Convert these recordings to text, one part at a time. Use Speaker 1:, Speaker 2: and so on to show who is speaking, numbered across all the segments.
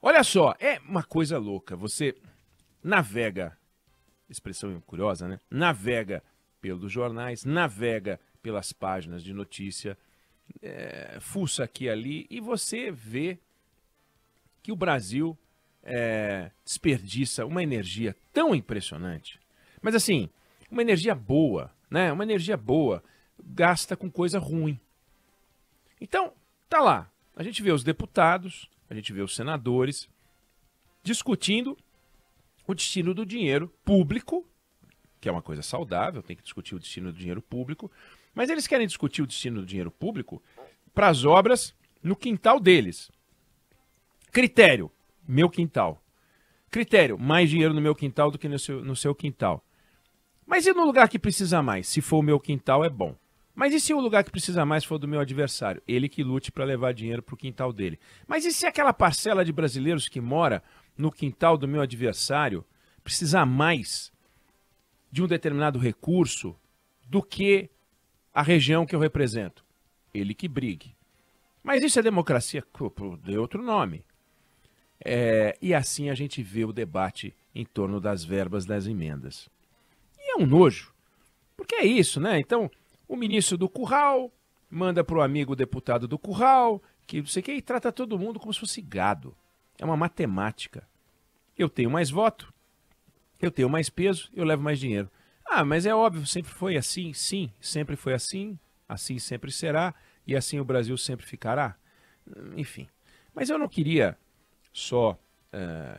Speaker 1: Olha só, é uma coisa louca. Você navega, expressão curiosa, né? Navega pelos jornais, navega pelas páginas de notícia, fuça aqui e ali, e você vê que o Brasil desperdiça uma energia tão impressionante. Mas assim, uma energia boa, né? Uma energia boa gasta com coisa ruim. Então, tá lá. A gente vê os deputados, a gente vê os senadores discutindo o destino do dinheiro público, que é uma coisa saudável, tem que discutir o destino do dinheiro público, mas eles querem discutir o destino do dinheiro público para as obras no quintal deles. Critério, meu quintal. Critério, mais dinheiro no meu quintal do que no seu quintal. Mas e no lugar que precisa mais? Se for o meu quintal, é bom. Mas e se o lugar que precisa mais for do meu adversário? Ele que lute para levar dinheiro para o quintal dele. Mas e se aquela parcela de brasileiros que mora no quintal do meu adversário precisar mais de um determinado recurso do que a região que eu represento? Ele que brigue. Mas isso é democracia? Dê outro nome. E assim a gente vê o debate em torno das verbas das emendas. E é um nojo. Porque é isso, né? Então, o ministro do Curral manda para o amigo deputado do Curral, que não sei o que, e trata todo mundo como se fosse gado. É uma matemática. Eu tenho mais voto, eu tenho mais peso, eu levo mais dinheiro. Ah, mas é óbvio, sempre foi assim. Sim, sempre foi assim sempre será, e assim o Brasil sempre ficará. Enfim. Mas eu não queria só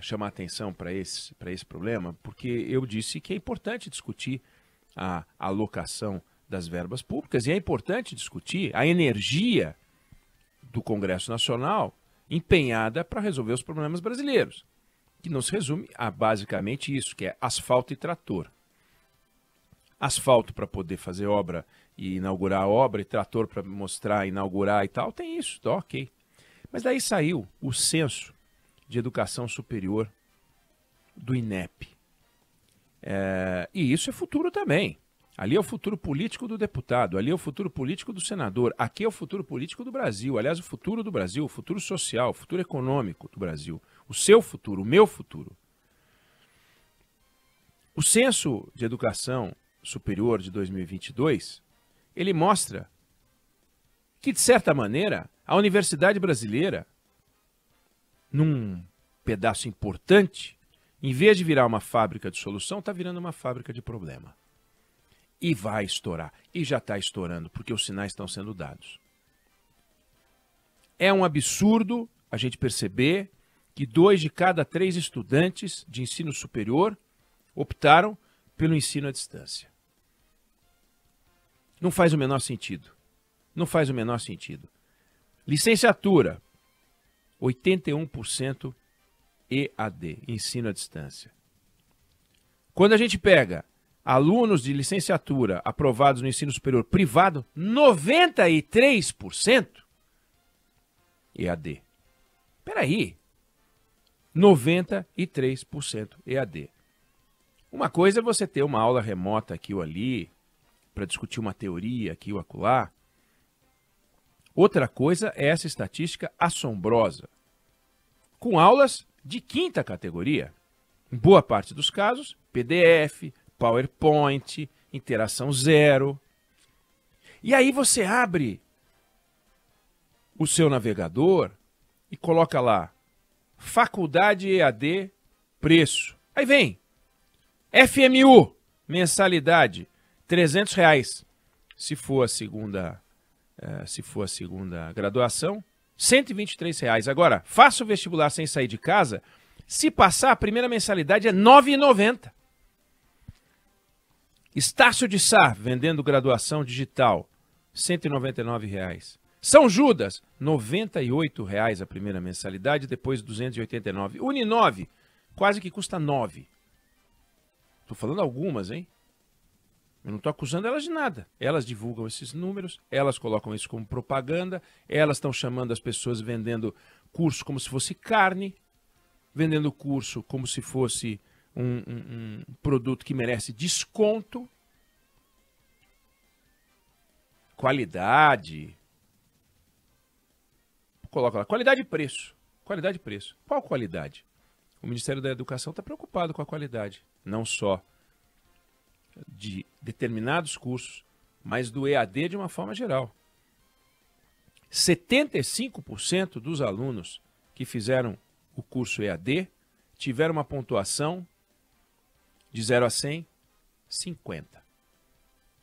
Speaker 1: chamar atenção para esse problema, porque eu disse que é importante discutir a alocação das verbas públicas e é importante discutir a energia do Congresso Nacional empenhada para resolver os problemas brasileiros, que não se resume a basicamente isso, que é asfalto e trator. Asfalto para poder fazer obra e inaugurar a obra, e trator para mostrar, inaugurar e tal, tem isso, tá ok. Mas daí saiu o censo de educação superior do INEP. E isso é futuro também. Ali é o futuro político do deputado, ali é o futuro político do senador, aqui é o futuro político do Brasil. Aliás, o futuro do Brasil, o futuro social, o futuro econômico do Brasil. O seu futuro, o meu futuro. O censo de educação superior de 2022, ele mostra que, de certa maneira, a universidade brasileira, num pedaço importante, em vez de virar uma fábrica de solução, está virando uma fábrica de problema. E vai estourar. E já está estourando, porque os sinais estão sendo dados. É um absurdo a gente perceber que 2 de cada 3 estudantes de ensino superior optaram pelo ensino à distância. Não faz o menor sentido. Não faz o menor sentido. Licenciatura, 81% EAD, ensino à distância. Quando a gente pega alunos de licenciatura aprovados no ensino superior privado, 93% EAD. Espera aí, 93% EAD. Uma coisa é você ter uma aula remota aqui ou ali, para discutir uma teoria aqui ou acolá. Outra coisa é essa estatística assombrosa, com aulas de 5ª categoria. Em boa parte dos casos, PDF, PowerPoint, interação zero. E aí você abre o seu navegador e coloca lá, faculdade EAD, preço. Aí vem, FMU, mensalidade, R$300. Se for a segunda graduação, R$123. Agora, faça o vestibular sem sair de casa, se passar, a primeira mensalidade é R$9,90. Estácio de Sá, vendendo graduação digital, R$199. São Judas, R$98 a primeira mensalidade, depois R$289. Uninove, quase que custa R$9. Estou falando algumas, hein? Eu não estou acusando elas de nada. Elas divulgam esses números, elas colocam isso como propaganda, elas estão chamando as pessoas vendendo curso como se fosse carne, vendendo curso como se fosse um produto que merece desconto, qualidade. Coloca lá, qualidade e preço. Qualidade e preço. Qual qualidade? O Ministério da Educação está preocupado com a qualidade, não só de determinados cursos, mas do EAD de uma forma geral. 75% dos alunos que fizeram o curso EAD tiveram uma pontuação de 0 a 100, 50.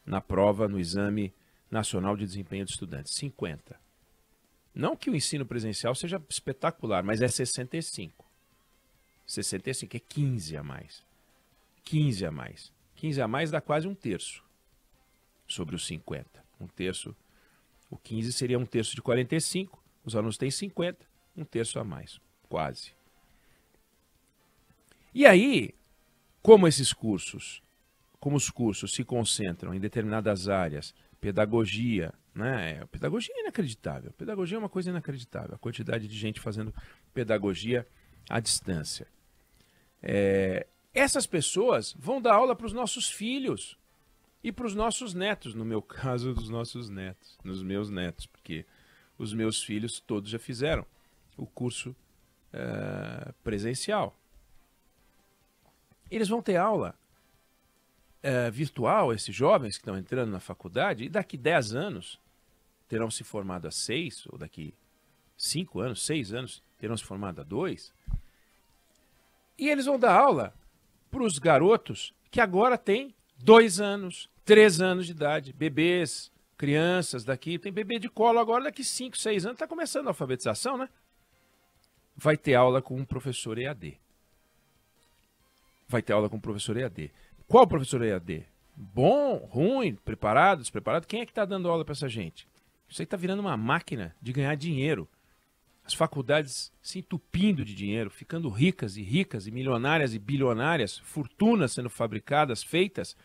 Speaker 1: Na prova, no Exame Nacional de Desempenho de Estudantes, 50. Não que o ensino presencial seja espetacular, mas é 65. 65 é 15 a mais. 15 a mais. 15 a mais dá quase um terço sobre os 50. Um terço. O 15 seria um terço de 45. Os alunos têm 50, um terço a mais. Quase. E aí, como os cursos se concentram em determinadas áreas, pedagogia, né? Pedagogia é inacreditável. Pedagogia é uma coisa inacreditável. A quantidade de gente fazendo pedagogia à distância. Essas pessoas vão dar aula para os nossos filhos e para os nossos netos, no meu caso, dos nossos netos, nos meus netos, porque os meus filhos todos já fizeram o curso presencial. Eles vão ter aula virtual, esses jovens que estão entrando na faculdade, e daqui 10 anos terão se formado a 6, ou daqui 5 anos, 6 anos, terão se formado a 2. E eles vão dar aula para os garotos que agora têm 2 anos, 3 anos de idade, bebês, crianças daqui, tem bebê de colo agora, daqui 5, 6 anos, está começando a alfabetização, né? Vai ter aula com um professor EAD. Vai ter aula com um professor EAD. Qual professor EAD? Bom, ruim, preparado, despreparado? Quem é que está dando aula para essa gente? Isso aí está virando uma máquina de ganhar dinheiro. As faculdades se entupindo de dinheiro, ficando ricas, e milionárias e bilionárias, fortunas sendo fabricadas, feitas,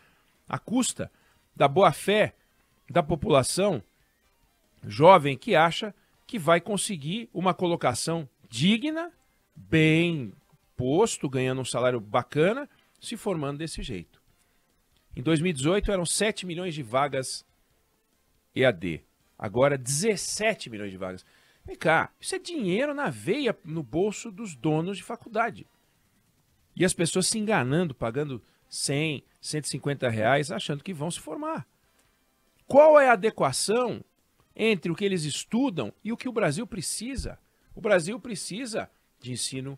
Speaker 1: à custa da boa-fé da população jovem que acha que vai conseguir uma colocação digna, bem posto, ganhando um salário bacana, se formando desse jeito. Em 2018 eram 7 milhões de vagas EAD. Agora 17 milhões de vagas. Vem cá, isso é dinheiro na veia, no bolso dos donos de faculdade. E as pessoas se enganando, pagando 100, 150 reais, achando que vão se formar. Qual é a adequação entre o que eles estudam e o que o Brasil precisa? O Brasil precisa de ensino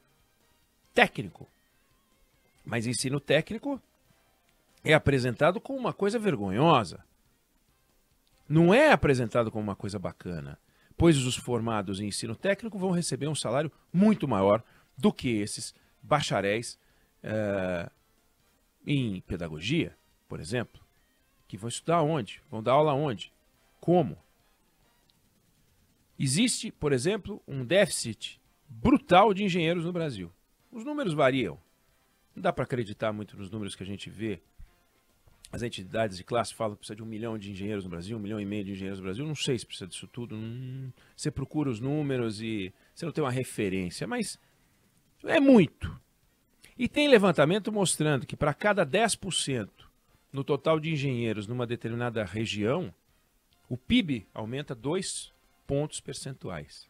Speaker 1: técnico. Mas ensino técnico é apresentado como uma coisa vergonhosa. Não é apresentado como uma coisa bacana, pois os formados em ensino técnico vão receber um salário muito maior do que esses bacharéis em pedagogia, por exemplo, que vão estudar onde? Vão dar aula onde? Como? Existe, por exemplo, um déficit brutal de engenheiros no Brasil. Os números variam. Não dá para acreditar muito nos números que a gente vê. As entidades de classe falam que precisa de 1 milhão de engenheiros no Brasil, 1,5 milhão de engenheiros no Brasil. Não sei se precisa disso tudo. Você procura os números e você não tem uma referência, mas é muito. E tem levantamento mostrando que para cada 10% no total de engenheiros numa determinada região, o PIB aumenta 2 pontos percentuais.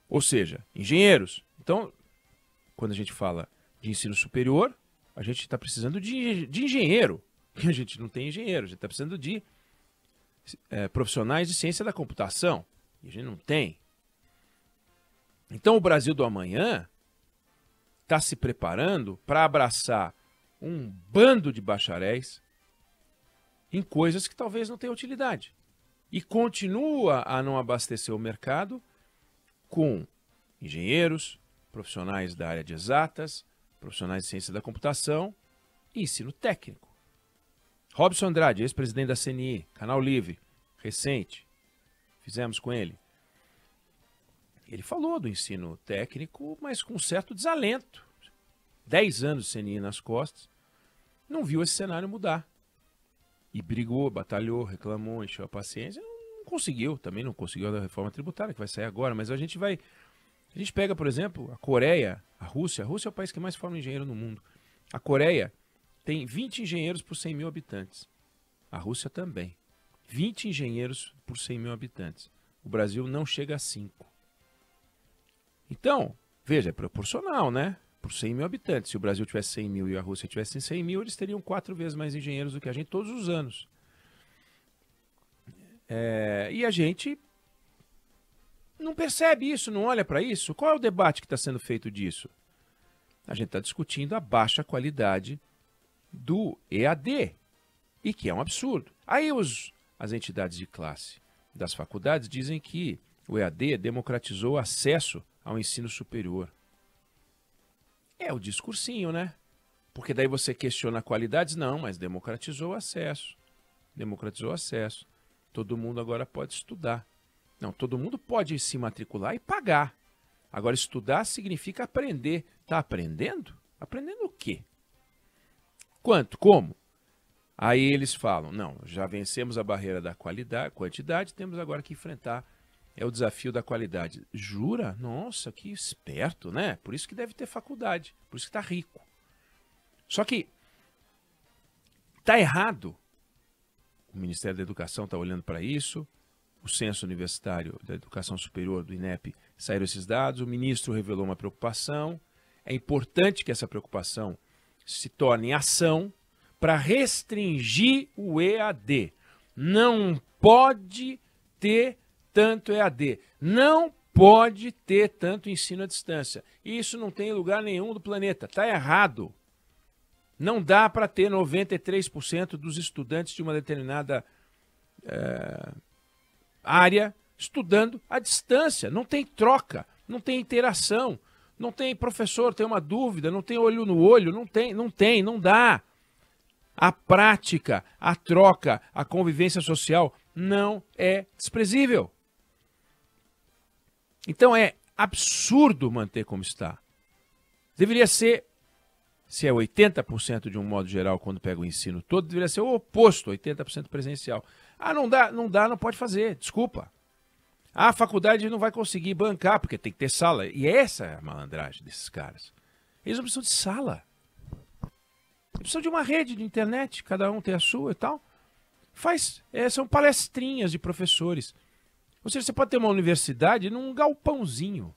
Speaker 1: Ou seja, engenheiros. Então, quando a gente fala de ensino superior, a gente está precisando de engenheiro. A gente não tem engenheiro, a gente está precisando de profissionais de ciência da computação. E a gente não tem. Então o Brasil do amanhã está se preparando para abraçar um bando de bacharéis em coisas que talvez não tenham utilidade. E continua a não abastecer o mercado com engenheiros, profissionais da área de exatas, profissionais de ciência da computação e ensino técnico. Robson Andrade, ex-presidente da CNI, Canal Livre, recente, fizemos com ele. Ele falou do ensino técnico, mas com certo desalento. 10 anos de CNI nas costas, não viu esse cenário mudar. E brigou, batalhou, reclamou, encheu a paciência. Não conseguiu, também não conseguiu a reforma tributária, que vai sair agora, mas a gente pega, por exemplo, a Coreia, a Rússia. A Rússia é o país que mais forma engenheiro no mundo. A Coreia tem 20 engenheiros por 100 mil habitantes. A Rússia também. 20 engenheiros por 100 mil habitantes. O Brasil não chega a 5. Então, veja, é proporcional, né? Por 100 mil habitantes. Se o Brasil tivesse 100 mil e a Rússia tivesse 100 mil, eles teriam 4 vezes mais engenheiros do que a gente todos os anos. E a gente não percebe isso, não olha para isso. Qual é o debate que está sendo feito disso? A gente está discutindo a baixa qualidade do EAD, e que é um absurdo. Aí as entidades de classe das faculdades dizem que o EAD democratizou o acesso ao ensino superior. É o discursinho, né? Porque daí você questiona a qualidade, não, mas democratizou o acesso. Democratizou o acesso. Todo mundo agora pode estudar. Não, todo mundo pode se matricular e pagar. Agora, estudar significa aprender. Está aprendendo? Aprendendo o quê? Quanto? Como? Aí eles falam, não, já vencemos a barreira da quantidade, temos agora que enfrentar o desafio da qualidade. Jura? Nossa, que esperto, né? Por isso que deve ter faculdade, por isso que está rico. Só que está errado. O Ministério da Educação está olhando para isso, o Censo Universitário da Educação Superior do INEP saíram esses dados, o ministro revelou uma preocupação. É importante que essa preocupação se torne ação para restringir o EAD. Não pode ter tanto EAD. Não pode ter tanto ensino à distância. Isso não tem lugar nenhum do planeta. Está errado. Não dá para ter 93% dos estudantes de uma determinada área estudando à distância. Não tem troca, não tem interação, não tem professor, tem uma dúvida, não tem olho no olho, não dá. A prática, a troca, a convivência social não é desprezível. Então é absurdo manter como está. Deveria ser, se é 80% de um modo geral, quando pega o ensino todo, deveria ser o oposto, 80% presencial. Ah, não dá, não pode fazer, desculpa. A faculdade não vai conseguir bancar, porque tem que ter sala. E essa é a malandragem desses caras. Eles não precisam de sala. Eles precisam de uma rede de internet, cada um tem a sua e tal. São palestrinhas de professores. Ou seja, você pode ter uma universidade num galpãozinho.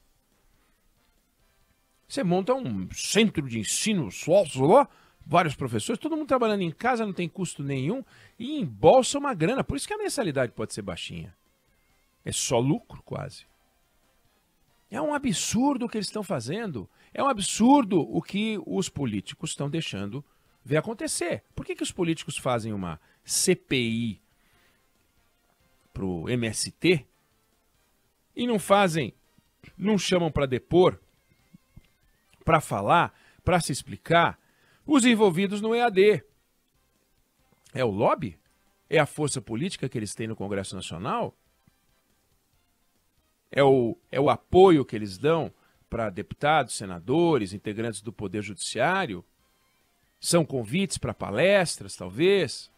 Speaker 1: Você monta um centro de ensino só, vários professores, todo mundo trabalhando em casa, não tem custo nenhum, e embolsa uma grana. Por isso que a mensalidade pode ser baixinha. É só lucro, quase. É um absurdo o que eles estão fazendo. É um absurdo o que os políticos estão deixando ver acontecer. Por que os políticos fazem uma CPI para o MST e não chamam para depor, para falar, para se explicar, os envolvidos no EAD? É o lobby? É a força política que eles têm no Congresso Nacional? É o apoio que eles dão para deputados, senadores, integrantes do Poder Judiciário? São convites para palestras, talvez?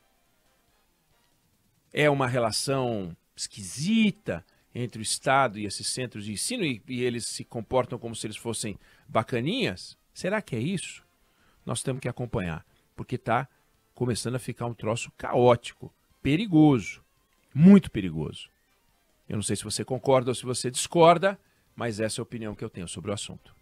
Speaker 1: É uma relação esquisita entre o Estado e esses centros de ensino e eles se comportam como se eles fossem bacaninhas? Será que é isso? Nós temos que acompanhar, porque está começando a ficar um troço caótico, perigoso, muito perigoso. Eu não sei se você concorda ou se você discorda, mas essa é a opinião que eu tenho sobre o assunto.